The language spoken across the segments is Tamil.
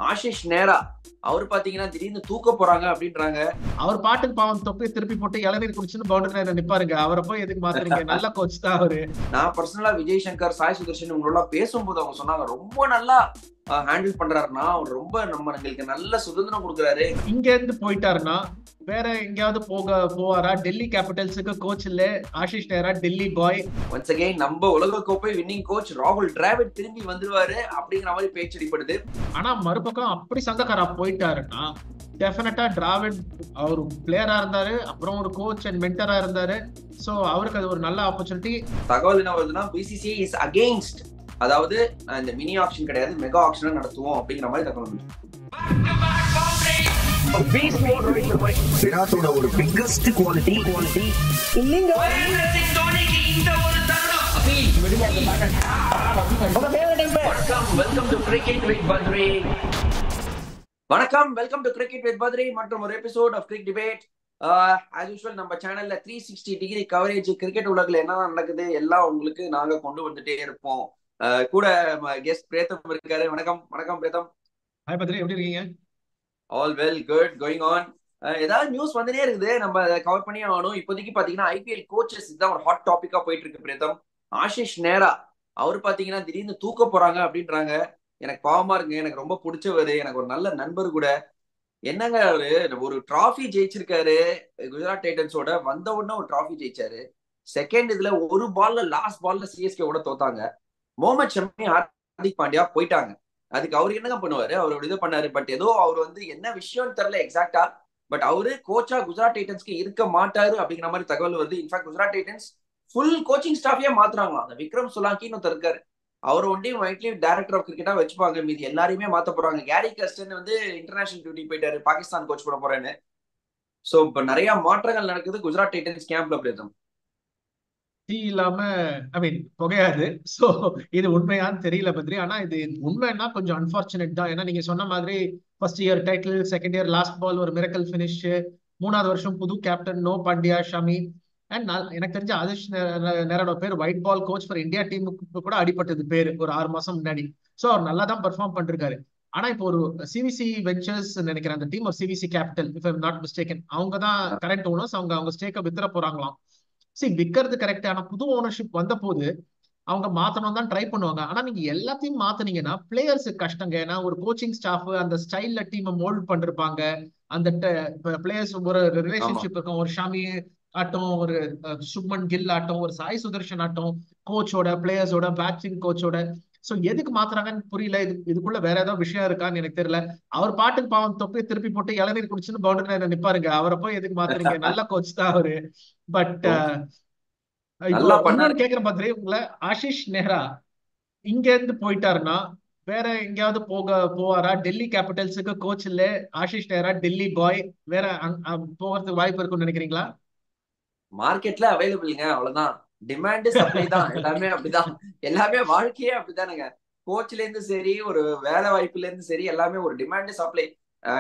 ஆஷிஷ் நேரா அவர் பாத்தீங்கன்னா திடீர்னு தூக்க போறாங்க அப்படின்றாங்க. அவர் பாட்டுக்கு பாவம் தொப்பி திருப்பி போட்டு இளநீர் குடிச்சுன்னு பவுண்டரி நிப்பாருங்க. அவரை போய் எதுக்கு மாத்துறீங்க? நல்ல கோச் தான் அவரு. நான் பர்சனலா விஜய் சங்கர், சாய் சுதர்ஷன் இவங்களோட பேசும்போது அவங்க சொன்னாங்க ரொம்ப நல்லா ஹேண்டில் பண்றாருன்னா, அவர் ரொம்ப நம்மளுக்கு நல்ல சுதந்திரம் கொடுக்குறாரு. இங்க இருந்து போயிட்டாருன்னா வேற எங்கேயாவது போவாரா? டெல்லி கேபிட்டல்ஸுக்கு கோச் இல்ல, ஆஷிஷ் நேரா டெல்லி பாய். ஒன்ஸ் அகைன் நம்ம உலக கோப்பை வின்னிங் கோச் ராகுல் டிராவிட் திரும்பி வந்துருவாரு அப்படிங்கிற மாதிரி பேச்சு அடிப்படுது. ஆனா மறுபக்கம் அப்படி சங்கக்காரா போயிட்டாருன்னா டெஃபினட்டா டிராவிட் அவர் பிளேயரா இருந்தாரு, அப்புறம் ஒரு கோச் அண்ட் மென்டரா இருந்தாரு. சோ அவருக்கு அது ஒரு நல்ல ஆப்பர்ச்சுனிட்டி. தகவல் என்ன வருதுன்னா பிசிசிஐ இஸ் அகெயின்ஸ்ட், அதாவது இந்த மினி ஆக்ஷன் கிடையாது, மெகா ஆக்ஷன் நடத்துவோம் அப்படிங்கிற மாதிரி தகவல். விராட்டோட ஒரு பிக்கஸ்ட் குவாலிட்டி இல்லைங்க. வணக்கம், welcome to cricket with Badri மற்றும் ஒரு episode of cric debate. As usual நம்ம சேனல்ல 360 டிகிரி கவரேஜ் கிரிக்கெட் உலகில் என்ன நடக்குது எல்லாம் உங்களுக்கு நாங்க கொண்டு வந்துட்டே இருப்போம். கூட கெஸ்ட் பிரேதம் இருக்காரு. வணக்கம் வணக்கம் பிரேதம். ஹாய் பத்ரி, எப்படி இருக்கீங்க? All well, good, going on. ஏதாவது நியூஸ் வந்துனே இருக்குது, நம்ம அதை கவர் பண்ணி ஆகணும். இப்போதைக்கு பாத்தீங்கன்னா ஐபிஎல் கோச்சஸ் இதுதான் ஒரு ஹாட் டாபிக்கா போயிட்டு இருக்கு பிரேதம். ஆஷிஷ் நேரா அவர் பாத்தீங்கன்னா திடீர்னு தூக்க போறாங்க அப்படின்றாங்க. எனக்கு பாவமா இருக்கு, எனக்கு ரொம்ப பிடிச்சவரு, எனக்கு ஒரு நல்ல நண்பர் கூட. என்னங்க ஒரு டிராஃபி ஜெயிச்சிருக்காரு குஜராத் டைட்டன்ஸோட, வந்த உடனே ஒரு டிராஃபி ஜெயிச்சாரு. செகண்ட் இதுல ஒரு பால்ல லாஸ்ட் பால்ல சிஎஸ்கே ஓட தோத்தாங்க. முகமது ஷமி, ஹார்திக் பாண்டியா போயிட்டாங்க. அதுக்கு அவரு என்னங்க பண்ணுவாரு, அவரோட இது பண்ணாரு. பட் ஏதோ அவர் என்ன விஷயம்னு தெரியல எக்ஸாக்டா. பட் அவரு கோச்சா குஜராத் டைட்டன்ஸ்க்கு இருக்க மாட்டாரு அப்படிங்கிற மாதிரி தகவல் வருது. In fact Gujarat Titans full coaching ஸ்டாஃபே மாத்துறாங்களாம். அந்த விக்ரம் சுலாங்கின்னு ஒருத்தர் இருக்காரு, அவர் ஒன்றையும் ஒயிட்லி டைரக்டர் ஆஃப் கிரிக்கெட்டா வச்சுப்பாங்க, மீதி எல்லாரையுமே மாத்த போறாங்க. கேரி கஸ்டன் இன்டர்நேஷனல் டியூட்டி போயிட்டாரு, பாகிஸ்தான் கோச் போட போறேன்னு. சோ இப்ப நிறைய மாற்றங்கள் நடக்குது குஜராத் டைட்டன்ஸ் கேம்ப்ல பிரேதம். டீ இல்லாம ஐ மீன் புகையாது. சோ இது உண்மையான்னு தெரியல பத்ரி. ஆனா இது உண்மைன்னா கொஞ்சம் அன்பார்ச்சுனேட் தான். ஏன்னா நீங்க சொன்ன மாதிரி first year title, second year last ball ஒரு மிரக்கல் பினிஷ், மூணாவது வருஷம் புது captain no Pandya Shami. And எனக்கு தெரிஞ்ச ஆதிஷ் நேரோட பேர் white ball coach for India டீமுக்கு கூட அடிபட்டது பேரு ஒரு 6 மாசம் முன்னாடி. சோ அவர் நல்லா தான் பெர்ஃபார்ம் பண்ணிருக்காரு. ஆனா இப்போ ஒரு சிவிசி வெஞ்சர்ஸ் நினைக்கிறேன் அந்த டீம், ஒரு CVC capital if I'm not mistaken, அவங்க தான் கரண்ட் ஓனர்ஸ். அவங்க ஸ்டேக்கை வித்துற போறாங்களாம். விற்கிறது கரெக்ட். ஆனா புது ஓனர்ஷிப் வந்த போது அவங்க மாத்தணும் தான் ட்ரை பண்ணுவாங்க. ஆனா நீங்க எல்லாத்தையும் மாத்தினீங்கன்னா பிளேயர்ஸ் கஷ்டங்க. ஏன்னா ஒரு கோச்சிங் ஸ்டாஃப் அந்த ஸ்டைல்ல டீமை மோல்ட் பண்ணிருப்பாங்க. அந்த பிளேயர்ஸ் ஒரு ரிலேஷன்ஷிப் இருக்கும். ஒரு ஷாமி ஆட்டம், ஒரு சுப்மன் கில் ஆட்டம், ஒரு சாய் சுதர்ஷன் ஆட்டம், கோச்சோட பிளேயர்ஸோட பேட்சிங் கோச்சோட. சோ எதுக்கு மாத்துறாங்கன்னு புரியல. இதுக்குள்ள வேற ஏதாவது விஷயம் இருக்கான்னு எனக்கு தெரியல. அவர் பாட்டுக்கு பாவம் தொப்பி திருப்பி போட்டு இளநீர் குடிச்சுன்னு பவுண்டரி நிப்பாருங்க. அவரை போய் எதுக்கு மாத்துறீங்க? நல்ல கோச் தான் அவரு. பட் இப்போ இன்னொன்னு கேக்குறேன் பாத்திரி உங்களை, ஆஷிஷ் நேரா இங்க இருந்து போயிட்டாருன்னா வேற எங்கேயாவது போவாரா? டெல்லி கேபிட்டல்ஸுக்கு கோச் இல்ல, ஆஷிஷ் நேரா டெல்லி பாய். வேற போகிறதுக்கு வாய்ப்பு இருக்குன்னு நினைக்கிறீங்களா? மார்க்கெட்ல அவைலபிள்ங்க, அவ்வளவுதான். டிமாண்ட் சப்ளை தான், எல்லாமே அப்படிதான். எல்லாமே வாழ்க்கையே அப்படிதானுங்க. கோச்ல இருந்து சரி, ஒரு வேலை வாய்ப்புல இருந்து சரி, எல்லாமே ஒரு டிமாண்ட் சப்ளை.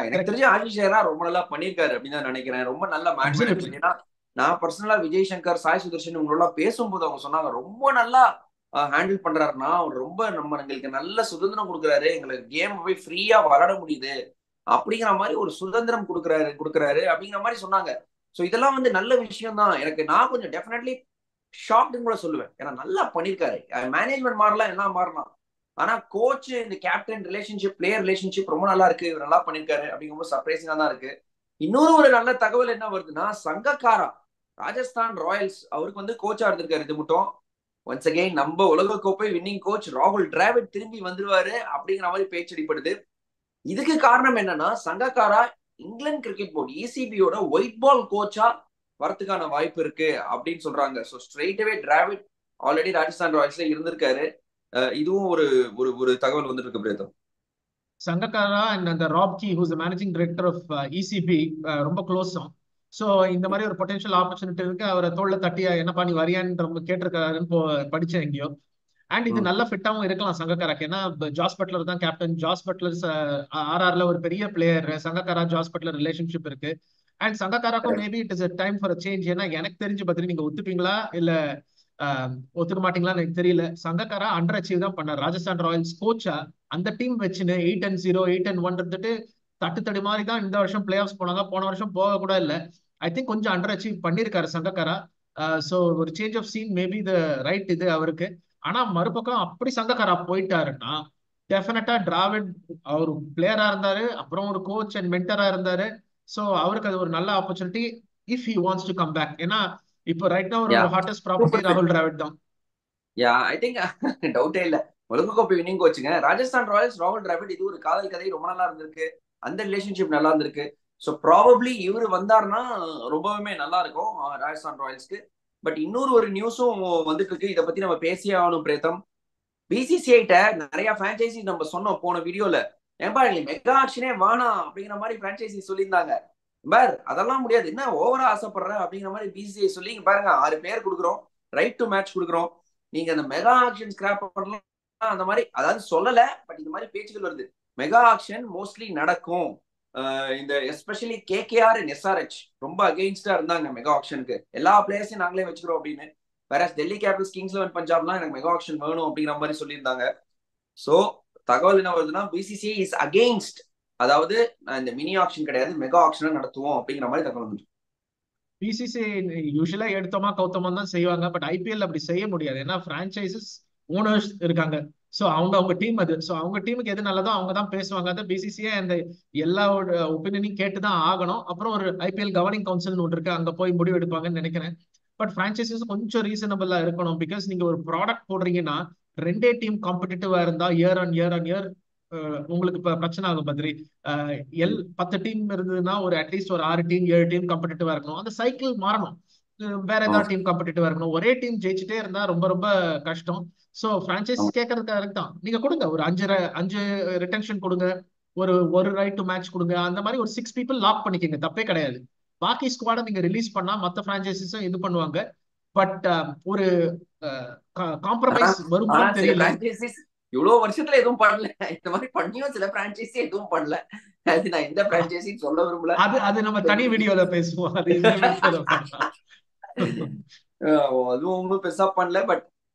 எனக்கு தெரிஞ்சு ஆஷிஷ் நேரா ரொம்ப நல்லா பண்ணிருக்காரு அப்படின்னு தான் நினைக்கிறேன். ரொம்ப நல்ல மேனேஜ்மெண்ட். ஏன்னா நான் பர்சனலா விஜய் சங்கர், சாய் சுதர்ஷன் இவங்களோட பேசும்போது அவங்க சொன்னாங்க ரொம்ப நல்லா ஹேண்டில் பண்றாருன்னா, அவர் ரொம்ப எங்களுக்கு நல்ல சுதந்திரம் கொடுக்குறாரு, எங்களுக்கு கேம் போய் ஃப்ரீயா விளையாட முடியுது அப்படிங்கிற மாதிரி ஒரு சுதந்திரம் கொடுக்குறாரு அப்படிங்கிற மாதிரி சொன்னாங்க. சோ இதெல்லாம் நல்ல விஷயம் தான். நான் கொஞ்சம் டெஃபினெட்லி ஷாக்டுன்னு கூட சொல்லுவேன். ஏன்னா நல்லா பண்ணிருக்காரு. மேனேஜ்மெண்ட் மாறலாம், என்ன மாறலாம், ஆனா கோச் இந்த கேப்டன் ரிலேஷன்ஷிப், பிளேயர் ரிலேஷன்ஷிப் ரொம்ப நல்லா இருக்கு, இவர் நல்லா பண்ணிருக்காரு அப்படிங்கும்போது சர்ப்ரைசிங்கா தான் இருக்கு. இன்னொரு ஒரு நல்ல தகவல் என்ன வருதுன்னா, சங்கக்காரா ராஜஸ்தான் ராயல்ஸ் அவருக்கு கோச்சா இருந்திருக்காரு. இது மட்டும் ஒன்ஸ் அகைன் நம்ம உலக கோப்பை வின்னிங் கோச் ராகுல் டிராவிட் திரும்பி வந்துருவாரு அப்படிங்கிற மாதிரி பேச்சு அடிப்படுது. இதுக்கு காரணம் என்னன்னா, சங்கக்காரா இங்கிலாந்து கிரிக்கெட் போர்டு இசிபியோட ஒயிட் பால் கோச்சா வரதுக்கான வாய்ப்பு இருக்கு அப்படின்னு சொல்றாங்க. So straightaway Dravid already Rajasthan ராயல்ஸ்ல இருந்திருக்காரு. இதுவும் ஒரு ஒரு தகவல் வந்துட்டு இருக்கு பிரேதம். சங்கக்காரா அண்ட் அந்த Rob Key who's managing director of ECB ரொம்ப க்ளோஸ். ஸோ இந்த மாதிரி ஒரு பொட்டன்ஷியல் ஆப்பர்ச்சுனிட்டி இருக்கு. அவரை தோல்ல தட்டியா என்ன பண்ணி வரியான்னு கேட்டிருக்காருன்னு படிச்சேன் எங்கேயோ. அண்ட் இது நல்ல ஃபிட்டாவும் இருக்கலாம் சங்கக்காராக்கு. ஏன்னா ஜாஸ் பட்லர் தான் கேப்டன். ஜாஸ் பட்லர் ஆர்ஆர்ல ஒரு பெரிய player. Sangakkara Jos Buttler relationship இருக்கு. அண்ட் சங்கக்காராக்கும் maybe it is a time for a change. ஏன்னா எனக்கு தெரிஞ்சு பத்தி நீங்க ஒத்துப்பீங்களா இல்ல ஒத்துக்க மாட்டீங்களான்னு எனக்கு தெரியல. சங்கக்காரா அண்டர் அச்சீவ் தான் பண்ணார். ராஜஸ்தான் ராயல்ஸ் கோச்சா அந்த டீம் வச்சுன்னு 8-0 8-1 இருந்துட்டு தட்டு மாதிரி தான் இந்த வருஷம் பிளே ஆஃப்ஸ் போனாங்க. போன வருஷம் போக கூட இல்லை. ஐ திங்க் கொஞ்சம் அண்டர் அச்சீவ் பண்ணியிருக்காரு சங்கக்காரா. ஸோ ஒரு change of scene maybe the right இது அவருக்கு. ஆனா மறுபக்கம் அப்படி சங்கக்காரா போயிட்டாருன்னா டெஃபினட்டா டிராவிட் அவர் பிளேயரா இருந்தாரு, அப்புறம் ஒரு கோச் அண்ட் மென்டரா இருந்தாரு. ஸோ அவருக்கு அது ஒரு நல்ல opportunity if he wants to come back. ஏன்னா இப்போ ரைட் ஒரு ஹாட்டஸ்ட் ப்ராப்பர்ட்டி ராகுல் டிராவிட் தான். ஐ திங்க் டவுட்டே இல்ல. உலகக்கோப்பை வின்னிங் கோச்சுங்க ராஜஸ்தான் ராயல்ஸ். ராகுல் டிராவிட் இது ஒரு காதல் கதை, ரொம்ப நல்லா இருந்திருக்கு. அந்த ரிலேஷன்ஷிப் நல்லா இருந்திருக்கு. ஸோ ப்ராபப்ளி இவர் வந்தாருன்னா ரொம்பவுமே நல்லா இருக்கும் ராஜஸ்தான் ராயல்ஸ்க்கு. பட் இன்னொரு ஒரு நியூஸும் வந்துட்டு இருக்கு, இதை பத்தி நம்ம பேசியே ஆகணும் பிரேத்தம். பிசிசிஐட்ட நிறைய பிரான்ச்சைசி நம்ம சொன்னோம் போன வீடியோல, ஏன்பா மெகா ஆக்ஷனே வேணாம் அப்படிங்கிற மாதிரி பிரான்ச்சைசி சொல்லியிருந்தாங்க. பார் அதெல்லாம் முடியாது, என்ன ஓவரா ஆசைப்படுற அப்படிங்கிற மாதிரி பிசிசிஐ சொல்லி பாருங்க 6 பேர் கொடுக்குறோம், ரைட் டு மேட்ச் கொடுக்குறோம், நீங்க அந்த மெகா ஆக்ஷன் ஸ்கிராப் பண்ணலாம் அந்த மாதிரி அதாவது சொல்லல. பட் இந்த மாதிரி பேச்சுகள் வருது. மெகா ஆக்ஷன் மோஸ்ட்லி நடக்கும். இந்த எஸ்பெஷலி கேகேஆர் அண்ட் எஸ்ஆர்ஹெச் ரொம்ப அகெயின்ஸ்டா இருந்தாங்க மெகா ஆக்ஷனுக்கு. எல்லா பிளேயர்ஸையும் நாங்களே வச்சுக்கிறோம் அப்படின்னு. வேற டெல்லி கேபிட்டல்ஸ், கிங்ஸ் 11 பஞ்சாப்லாம் எனக்கு மெகா ஆக்ஷன் வேணும் அப்படிங்கிற மாதிரி சொல்லியிருந்தாங்க. ஸோ தகவல் என்ன வருதுன்னா பிசிசிஐ இஸ் அகெயின்ஸ்ட், அதாவது இந்த மினி ஆக்ஷன் கிடையாது, மெகா ஆக்ஷனா நடத்துவோம் அப்படிங்கிற மாதிரி தகவல் வந்து. பிசிசிஐ யூஸ்வலா எடுத்தோமா கௌத்தமா தான் செய்வாங்க. பட் ஐபிஎல் அப்படி செய்ய முடியாது. ஏன்னா பிரான்ச்சைசஸ் ஓனர்ஸ் இருக்காங்க. ஸோ அவங்க டீம் அது. ஸோ அவங்க டீமுக்கு எது நல்லதோ அவங்க தான் பேசுவாங்க. அது பிசிசிஐ அந்த எல்லாரோட ஒப்பீனியனையும் கேட்டு தான் ஆகணும். அப்புறம் ஒரு ஐபிஎல் கவர்னிங் கவுன்சில்னு ஒன்று இருக்கு, அங்க போய் முடிவு எடுப்பாங்கன்னு நினைக்கிறேன். பட் பிரான்ச்சைசஸ் கொஞ்சம் ரீசனபிளா இருக்கணும். பிகாஸ் நீங்க ஒரு ப்ராடக்ட் போடுறீங்கன்னா 2 டீம் காம்படிட்டிவா இருந்தா இயர் ஆன் இயர் உங்களுக்கு இப்ப பிரச்சனை ஆகும் பத்ரி. 10 டீம் இருந்ததுன்னா ஒரு அட்லீஸ்ட் ஒரு 6 டீம் 7 டீம் காம்படிட்டிவா இருக்கணும். அந்த சைக்கிள் மாறணும். வேற ஏதாவது டீம் காம்படிட்டிவா இருக்கணும். ஒரே டீம் ஜெயிச்சுட்டே இருந்தா ரொம்ப ரொம்ப கஷ்டம். சோ பிரான்ச்சைஸ் கேட்கறதுக்காக தான் நீங்க கொடுங்க, ஒரு 5 ரிட்டன்ஷன் கொடுங்க, ஒரு ரைட் டு மேட்ச் கொடுங்க. அந்த மாதிரி ஒரு 6 பீப்புள் லாக் பண்ணிக்கங்க, தப்பே கிடையாது. பாக்கி ஸ்குவாட நீங்க ரிலீஸ் பண்ணா மத்த பிரான்ச்சைசிஸும் இது பண்ணுவாங்க. பட் ஒரு காம்ப்ரமைஸ் வருமானு தெரியல. இவ்வளவு வருஷத்துல எதுவும் பண்ணல, இந்த மாதிரி பண்ணியும் சில பிரான்ச்சைசி எதுவும் பண்ணல. அது நான் எந்த பிரான்ச்சைசி சொல்ல விரும்பல, அது நம்ம தனி வீடியோல பேசுவோம். அது அதுவும் ஒன்றும் பெருசா பண்ணல.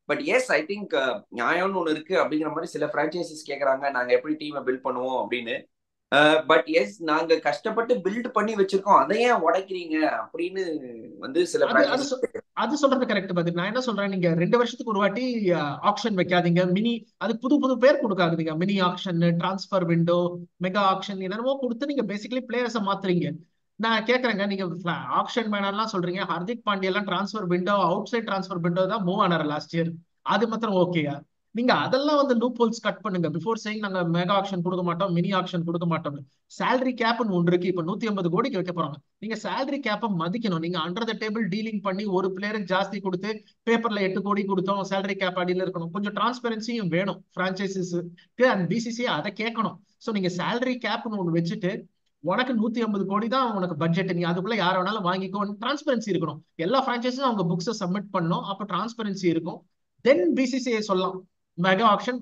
பட் எஸ் ஐ திங்க் நியாயம்னு ஒண்ணு இருக்கு அப்படிங்கிற மாதிரி சில பிரான்ச்சைசிஸ் கேக்குறாங்க, நாங்க எப்படி டீமை பில்ட் பண்ணுவோம் அப்படின்னு. பட் எஸ் நாங்க கஷ்டப்பட்டு பில்ட் பண்ணி வச்சிருக்கோம், அதை ஏன் உடைக்கிறீங்க அப்படின்னு வந்து சில அது சொல்றது கரெக்ட். பத்தி நான் என்ன சொல்றேன், நீங்க 2 வருஷத்துக்கு ஒரு வாட்டி ஆக்ஷன் வைக்காதீங்க. மினி அது புது பேர் கொடுக்காதீங்க. Mini action, transfer window, mega action என்னென்னமோ கொடுத்து நீங்க பேசிக்கலி பிளேயர்ஸை மாத்துறீங்க. நான் கேக்குறேங்க, நீங்க ஆக்ஷன் வேணாம்லாம் சொல்றீங்க. ஹார்திக் பாண்டியா எல்லாம் transfer window, outside transfer window தான் மூவ் ஆனாரு லாஸ்ட் இயர். அது மாத்திரம் ஓகேயா? நீங்க அதெல்லாம் வந்து லூப் ஹோல்ஸ் கட் பண்ணுங்க பிஃபோர் சேயிங் நாங்க மெகா ஆக்ஷன் கொடுக்க மாட்டோம், மினி ஆக்ஷன் கொடுக்க மாட்டோம். சேலரி கேப்னு ஒன்று இருக்கு. இப்ப 150 கோடிக்கு வைக்க போறாங்க. நீங்க சேலரி கேப்பை மதிக்கணும். நீங்க அண்டர் த டேபிள் டீலிங் பண்ணி ஒரு பிளேயருக்கு ஜாஸ்தி கொடுத்து பேப்பர்ல 8 கோடி கொடுத்தோம், சேலரி கேப் அடியில் இருக்கணும். கொஞ்சம் டிரான்ஸ்பரன்சியும் வேணும் பிரான்ச்சைசிஸ்க்கு அண்ட் பிசிசி அதை கேட்கணும். ஸோ நீங்க சேலரி கேப்னு ஒன்று வச்சுட்டு உனக்கு 150 கோடி தான் உனக்கு பட்ஜெட், நீ அதுக்குள்ள யார வேணாலும் வாங்கிக்கோ. டிரான்ஸ்பரன்சி இருக்கணும். எல்லா பிரான்ச்சைஸும் அவங்க புக்ஸை சப்மிட் பண்ணணும். அப்போ டிரான்ஸ்பரன்சி இருக்கும். தென் பிசிசிஐ சொல்லலாம் மெகா ஆக்ஷன்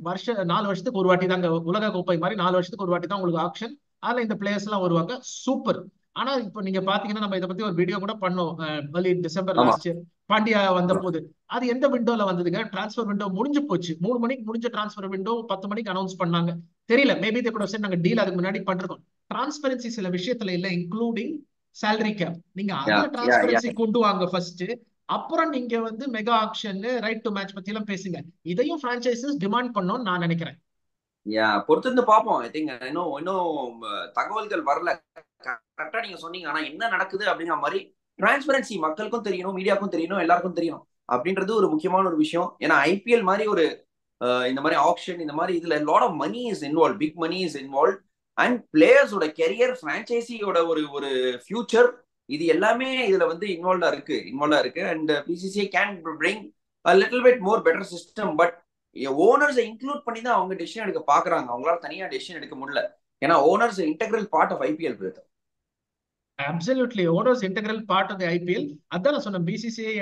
4 வருஷத்துக்கு ஒரு வாட்டி தாங்க, உலக கோப்பை மாதிரி 4 வருஷத்துக்கு ஒரு வாட்டி தான் உங்களுக்கு ஆக்ஷன். அதுல இந்த பிளேயர்ஸ் எல்லாம் வருவாங்க, சூப்பர். ஆனா இப்ப நீங்க பாத்தீங்கன்னா நம்ம இதை பத்தி ஒரு வீடியோ கூட பண்ணோம் டிசம்பர் லாஸ்ட் இயர் பாண்டியா வந்த போது. அது எந்த விண்டோல வந்ததுங்க? டிரான்ஸ்பர் விண்டோ முடிஞ்சு போச்சு. 3 மணிக்கு முடிஞ்ச டிரான்ஸ்பர் விண்டோ 10 மணிக்கு அனௌன்ஸ் பண்ணாங்க. தெரியல, மேபி கூட நாங்க டீல் அதுக்கு முன்னாடி பண்றோம். டிரான்ஸ்பரன்சி சில விஷயத்துல இல்ல, இன்க்ளூடிங் சேலரி கேப். நீங்க அதுல டிரான்ஸ்பரன்சி கொண்டு வாங்க ஃபர்ஸ்ட். அப்புறம் நீங்க வந்து mega action, right to match பத்தி எல்லாம் பேசுங்க. இதையும் பிரான்ச்சைசஸ் டிமாண்ட் பண்ணணும்னு நான் நினைக்கிறேன். பொறுத்திருந்து பார்ப்போம். ஐ திங்க் இன்னும் தகவல்கள் வரல. கரெக்டா நீங்க சொன்னீங்க. ஆனா என்ன நடக்குது அப்படிங்கிற மாதிரி டிரான்ஸ்பரன்சி மக்களுக்கும் தெரியணும், மீடியாவுக்கும் தெரியணும், எல்லாருக்கும் தெரியணும் அப்படின்றது ஒரு முக்கியமான ஒரு விஷயம். ஏன்னா ஐபிஎல் மாதிரி ஒரு இந்த மாதிரி ஆக்ஷன், இந்த மாதிரி இதுல lot of money is involve, big money is involve. And பிளேயர்ஸோட கெரியர், பிரான்ச்சைசியோட ஒரு ஃபியூச்சர், இது எல்லாமே இதுல வந்து இன்வால்வா இருக்கு. And BCCI can bring a little bit more better system. But ஓனர்ஸை இன்க்ளூட் பண்ணி தான் அவங்க டெசிஷன் எடுக்க பாக்குறாங்க. அவங்களால தனியா டெசிஷன் எடுக்க முடியல. ஏன்னா owners integral part of IPL. Absolutely, owners integral part of IPL. அதான் நான் சொன்னேன், பிசிசிஐ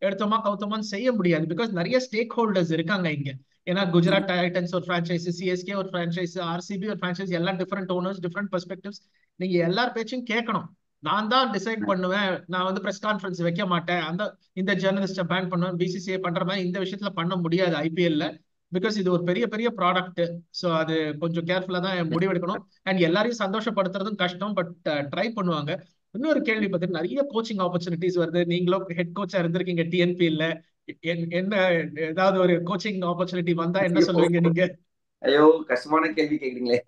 எடுத்தோமா கவுத்தோமான்னு செய்ய முடியாது. பிகாஸ் நிறைய ஸ்டேக் ஹோல்டர்ஸ் இருக்காங்க இங்க. ஏன்னா குஜராத் டைட்டன்ஸ் ஒரு பிரான்ச்சைஸ், சிஎஸ்கே ஒரு பிரான்ச்சைஸ், ஆர்சிபி ஒரு பிரான்ச்சைஸ், எல்லாம் டிஃபரெண்ட் ஓனர்ஸ், டிஃபரெண்ட் பெர்ஸ்பெக்டிவ்ஸ். நீங்க எல்லார் பேச்சும் கேட்கணும். நான் தான் டிசைட் பண்ணுவேன், நான் வந்து பிரஸ் கான்ஃபரன்ஸ் வைக்க மாட்டேன், இந்த ஜேர்னலிஸ்ட பேன் பண்ணுவேன், பிசிசிஐ பண்ற மாதிரி இந்த விஷயத்துல பண்ண முடியாது ஐபிஎல்ல. பிகாஸ் இது ஒரு பெரிய பெரிய ப்ராடக்ட். ஸோ அது கொஞ்சம் கேர்ஃபுல்லா தான் முடிவெடுக்கணும். அண்ட் எல்லாரையும் சந்தோஷப்படுத்துறதும் கஷ்டம், பட் ட்ரை பண்ணுவாங்க. இன்னொரு கேள்வி பார்த்தீங்கன்னா, நிறைய கோச்சிங் ஆப்பர்ச்சுனிட்டிஸ் வருது. நீங்களும் ஹெட் கோச்சா இருந்திருக்கீங்க டிஎன்பிஎல்ல. என்ன ஏதாவது ஒரு கோச்சிங் ஆப்பர்ச்சுனிட்டி வந்தா என்ன சொல்லுவீங்க நீங்க? ஐயோ, கஷ்டமான கேள்வி கேக்குறீங்களே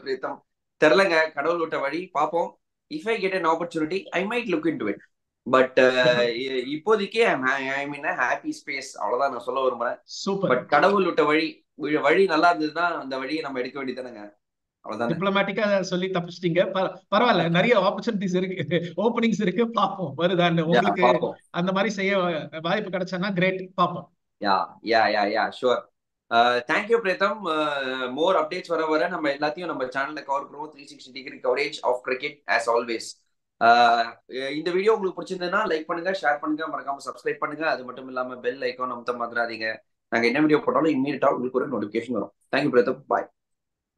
பிரீத்தம். தெரியலங்க, கடவுள் விட்ட வழி பார்ப்போம். If I get an opportunity I might look into it. But இப்போதைக்கு ஐ மீன் ஹாப்பி ஸ்பேஸ், அவ்வளவுதான் நான் சொல்ல விரும்புறேன். சூப்பர். பட் கடவுள் விட்ட வழி நல்லா இருந்ததுன்னா அந்த வழியை நம்ம எடுக்க வேண்டியதானங்க. அவ்வளவுதான். டிப்ளமேட்டிக்கா சொல்லி தப்பிச்சிட்டீங்க. பரவாயில்ல, நிறைய ஆப்பர்ச்சுனிட்டிஸ் இருக்கு, ஓப்பனிங்ஸ் இருக்கு. பார்ப்போம் வருதான்னு. உங்களுக்கு அந்த மாதிரி செய்ய வாய்ப்பு கிடைச்சா கிரேட், பார்ப்போம். Yeah sure. Thank you Preetham. More updates வர நம்ம எல்லாத்தையும் நம்ம சேனல்ல கவர் பண்ணுவோம். 360 degree coverage of cricket as always. இந்த வீடியோ உங்களுக்கு பிடிச்சிருந்ததுன்னா லைக் பண்ணுங்க, ஷேர் பண்ணுங்க, மறக்காம சப்ஸ்கிரைப் பண்ணுங்க. அது மட்டும் இல்லாம பெல் ஐக்கான் அமுத்த மாதிராதீங்க. நாங்க என்ன வீடியோ போட்டாலும் இம்மீடியட்டா உங்களுக்கு ஒரு நோட்டிபிகேஷன் வரும். தேங்க்யூ பிரீத்தம். பாய்.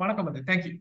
வணக்கம். தேங்க்யூ.